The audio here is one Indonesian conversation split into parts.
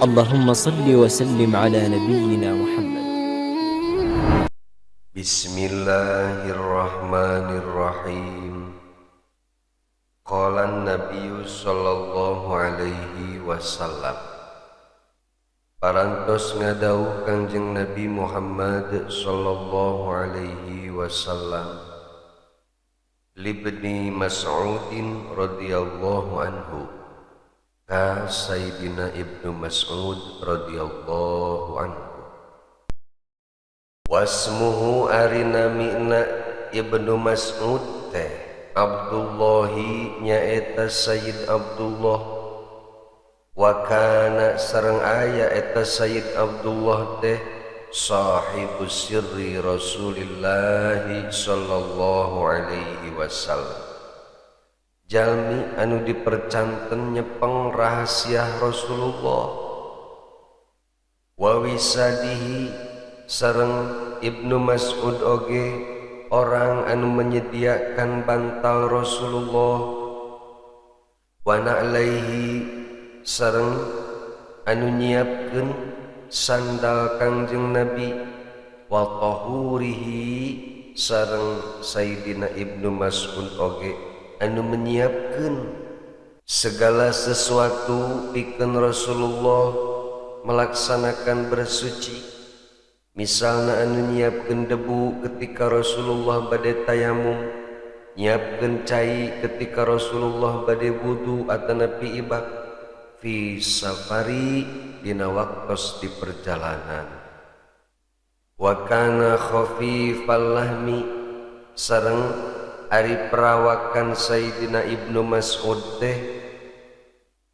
اللهم صل وسلم على نبينا محمد. Bismillahirrahmanirrahim. Qala an-nabiyyu sallallahu alaihi wasallam. Parantos ngadawuh Kangjeng Nabi Muhammad sallallahu alaihi wasallam libni Mas'udin radhiyallahu anhu ka Sayyidina Ibnu Mas'ud radhiyallahu anhu. Wasmuhu arinamina Ibnu Mas'ud teh Abdullahi nyaeta Sayyid Abdullah, wa kana sareng aya eta Sayyid Abdullah teh sahibu sirri Rasulillah sallallahu alaihi wasallam, jalmi anu dipercanten nyepeng rahasia Rasulullah, wa wisadihi sareng Ibnu Mas'ud oge orang anu menyediakan bantal Rasulullah, wa na'laihi sareng anu nyiapkeun sandal Kangjeng Nabi, wa tahurihi sareng Sayyidina Ibnu Mas'ud oge anu menyiapkeun segala sesuatu pikeun Rasulullah melaksanakan bersuci. Misalna anu nyiapkeun debu ketika Rasulullah bade tayamum, nyiapkeun cai ketika Rasulullah bade wudu atanapi ibak, fi safari dina waktos di perjalanan. Wa kana khafifal lahmi sareng ari perawakan Sayyidina Ibnu Mas'ud teh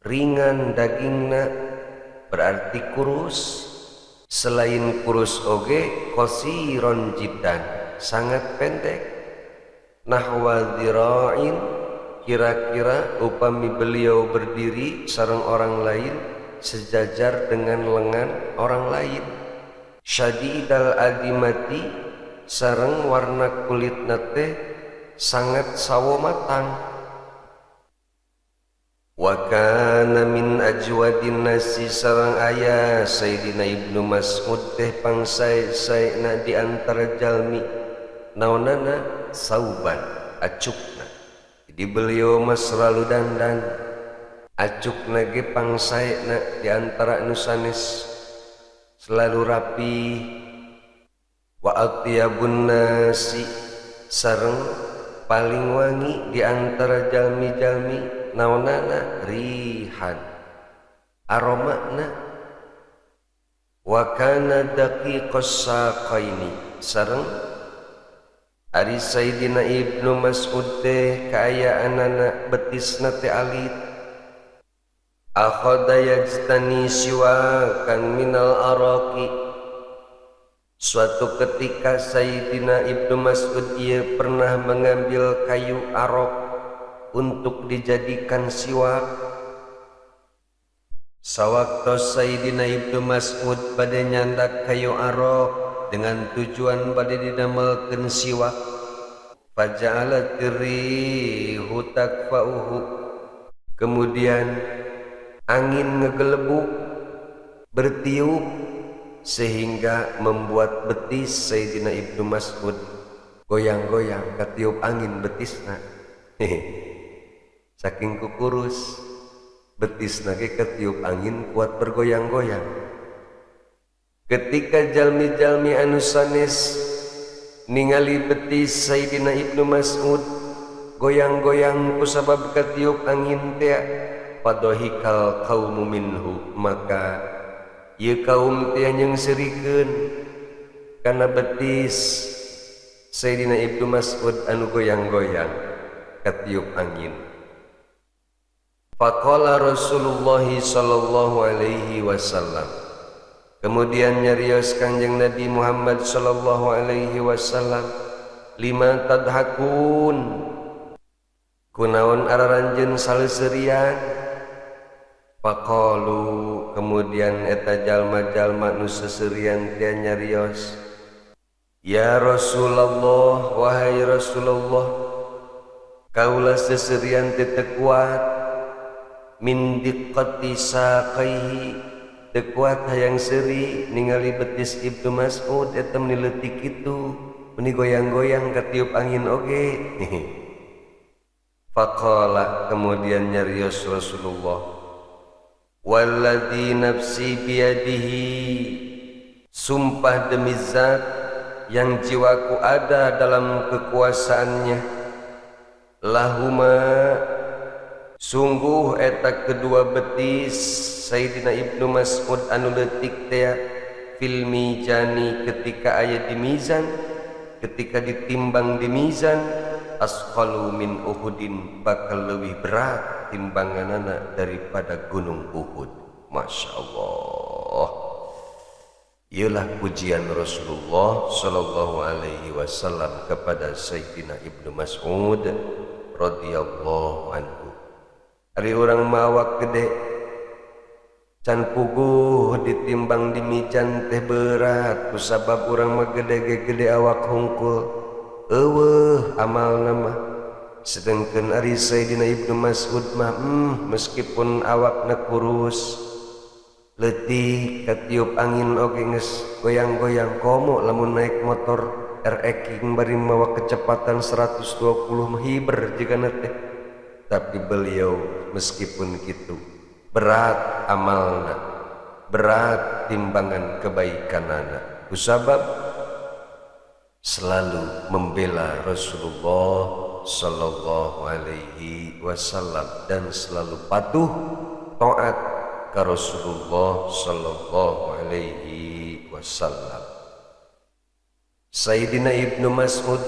ringan dagingna, berarti kurus. Selain kurus oge qasiron jiddan, sangat pendek. Nahwa dzira'in, kira-kira upami beliau berdiri sareng orang lain sejajar dengan lengan orang lain. Syadidal adimati, sareng warna kulitna teh sangat sawo matang. Wa kana min ajwadin nasi sareng aya Sayyidina Ibnu Mas'ud teh pangsai-saena di antara jalmi, naonana sauban, acukna. Jadi beliau mah selalu dandan, acukna ge pangsaena di antara anu sanes selalu rapi. Wa atyabun nasi sareng paling wangi di antara jalmi-jalmi, naonana rihan, aromana. Wa kana daqiqas saqaini sareng ari Sayyidina Ibnu Mas'ud teh kaayaanana betisna teh alit. Akhadha yajtani siwakan minal araqi, suatu ketika Sayyidina Ibnu Mas'ud ia pernah mengambil kayu arok untuk dijadikan siwak. Sawaktos Sayyidina Ibnu Mas'ud bade nyandak kayu arok dengan tujuan bade didamelkeun siwak, faja'alat rihu takfa'uhu, kemudian angin ngegelebuk bertiup sehingga membuat betis Sayyidina Ibnu Mas'ud goyang-goyang katiup angin betisna. Saking kukurus betisna ge ketiup angin kuat bergoyang-goyang. Ketika jalmi-jalmi anu sanes ningali betis Sayyidina Ibnu Mas'ud goyang-goyang kusabab katiup angin teh, padahikal qaumu minhu, maka ieu kaum teh nyengsirikeun kana betis Sayyidina Ibnu Mas'ud anu goyang-goyang katiup angin. Faqala Rasulullah sallallahu alaihi wasallam, kemudian nyarios Kanjeng Nabi Muhammad sallallahu alaihi wasallam, lima tadhakun, kunaon araranjeun saleuseurian. Faqalu, kemudian eta jalma-jalma nu seseurian teh nyarios, ya Rasulullah, wahai Rasulullah, kaula seseurian teh teu kuat min diqqati saqaihi, teu kuat hayang seuri ningali betis Ibnu Mas'ud eta meni leutik kitu, meni goyang-goyang katiup angin oge. Faqala kemudian nyarios Rasulullah, walladzi nafsi biyadihi, sumpah demi zat yang jiwaku ada dalam kekuasaannya, lahuma, sungguh eta kedua betis Sayyidina Ibnu Mas'ud anu leutik teh fil mizani ketika aya di mizan, ketika ditimbang di mizan, asqalu min Uhudin, bakal lebih berat timbanganana daripada gunung Uhud. Masya Allah. Ialah pujian Rasulullah sallallahu alaihi wasallam kepada Sayyidina Ibnu Mas'ud radhiyallahu anhu. Ari urang mawak gede can puguh ditimbang di mizan teh berat, kusabab urang mah gede-gede awak hungkul. Eueuh amalna mah. Sedengkeun ari Sayyidina Ibnu Mas'ud mah meskipun awakna kurus, leutik katiup angin oge geus goyang-goyang, komo lamun naik motor RX bari mawa kecepatan 120 hiber jigana teh. Tapi beliau meskipun gitu berat amalna, berat timbangan kebaikanana, kusabab selalu membela Rasulullah sallallahu alaihi wasallam dan selalu patuh taat ka Rasulullah sallallahu alaihi wasallam. Sayyidina Ibnu Mas'ud,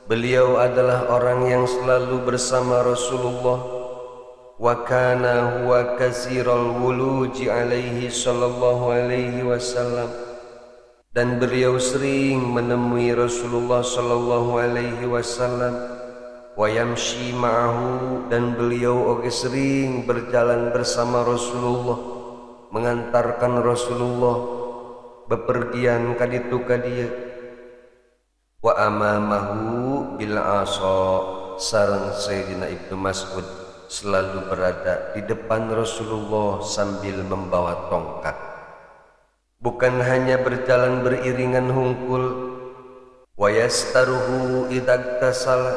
beliau adalah orang yang selalu bersama Rasulullah. Wa kana huwa katsiral wuluji alaihi sallallahu alaihi wasallam, dan beliau sering menemui Rasulullah sallallahu alaihi wasallam. Wa yamshi ma'ahu, dan beliau oge sering berjalan bersama Rasulullah, mengantarkan Rasulullah bepergian ka ditu ka dieu. Wa amamahu bil asa, sareng Sayyidina Ibnu Mas'ud selalu berada di depan Rasulullah sambil membawa tongkat. Bukan hanya berjalan beriringan hungkul. Wa yastaruhu idagtasala,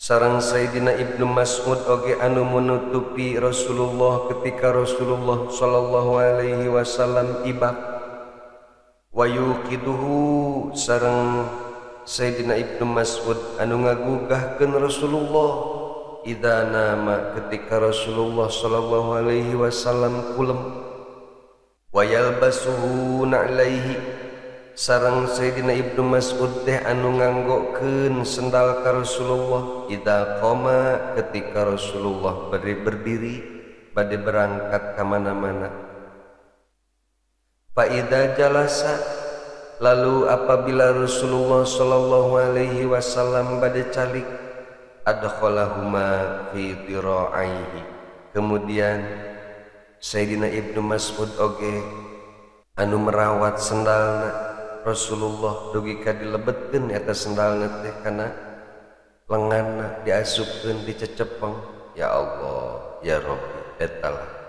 sareng Sayyidina Ibnu Mas'ud oge anu menutupi Rasulullah ketika Rasulullah sallallahu alaihi wasallam ibak. Wa yuqiduhu, sareng Sayyidina Ibnu Mas'ud anu ngagugahkeun Rasulullah idza nama ketika Rasulullah sallallahu alaihi wasallam kulem. Wa yalbasuhu na'laihi, sareng Sayyidina Ibnu Mas'ud teh anu nganggokeun sendal ka Rasulullah idza qoma ketika Rasulullah berdiri bade berangkat ka mana-mana. Fa idza jalasa, lalu apabila Rasulullah sallallahu alaihi wasallam bade calik, adkhalahuma fi dira'aihi, kemudian Sayyidina Ibnu Mas'ud oge anu merawat sendalna Rasulullah dugi ka dilebetkeun eta sendalna teh kana lenganna, diasupkeun dicecepeng. Ya Allah, ya Rabbi, etalah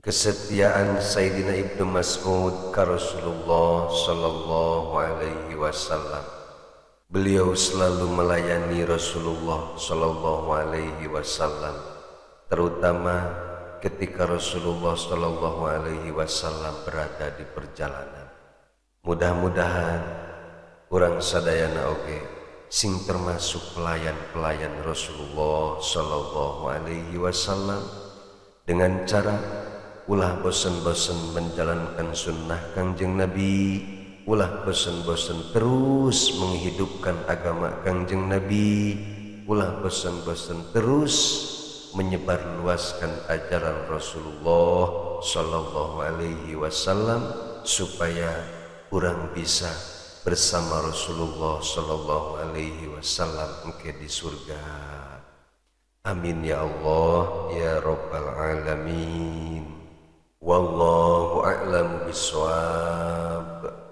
kesetiaan Sayyidina Ibnu Mas'ud ka Rasulullah sallallahu alaihi wasallam. Beliau selalu melayani Rasulullah sallallahu alaihi wasallam, terutama ketika Rasulullah sallallahu alaihi wasallam berada di perjalanan. Mudah-mudahan urang sadayana oge sing termasuk pelayan-pelayan Rasulullah sallallahu alaihi wasallam dengan cara ulah bosan-bosan menjalankan sunnah Kangjeng Nabi, ulah bosan-bosan terus menghidupkan agama Kangjeng Nabi, ulah bosan-bosan terus menyebarluaskan ajaran Rasulullah sallallahu alaihi wasallam supaya orang bisa bersama Rasulullah sallallahu alaihi wasallam engke di surga. Amin ya Allah ya rabbal alamin. Wallahu a'lamu bissawab.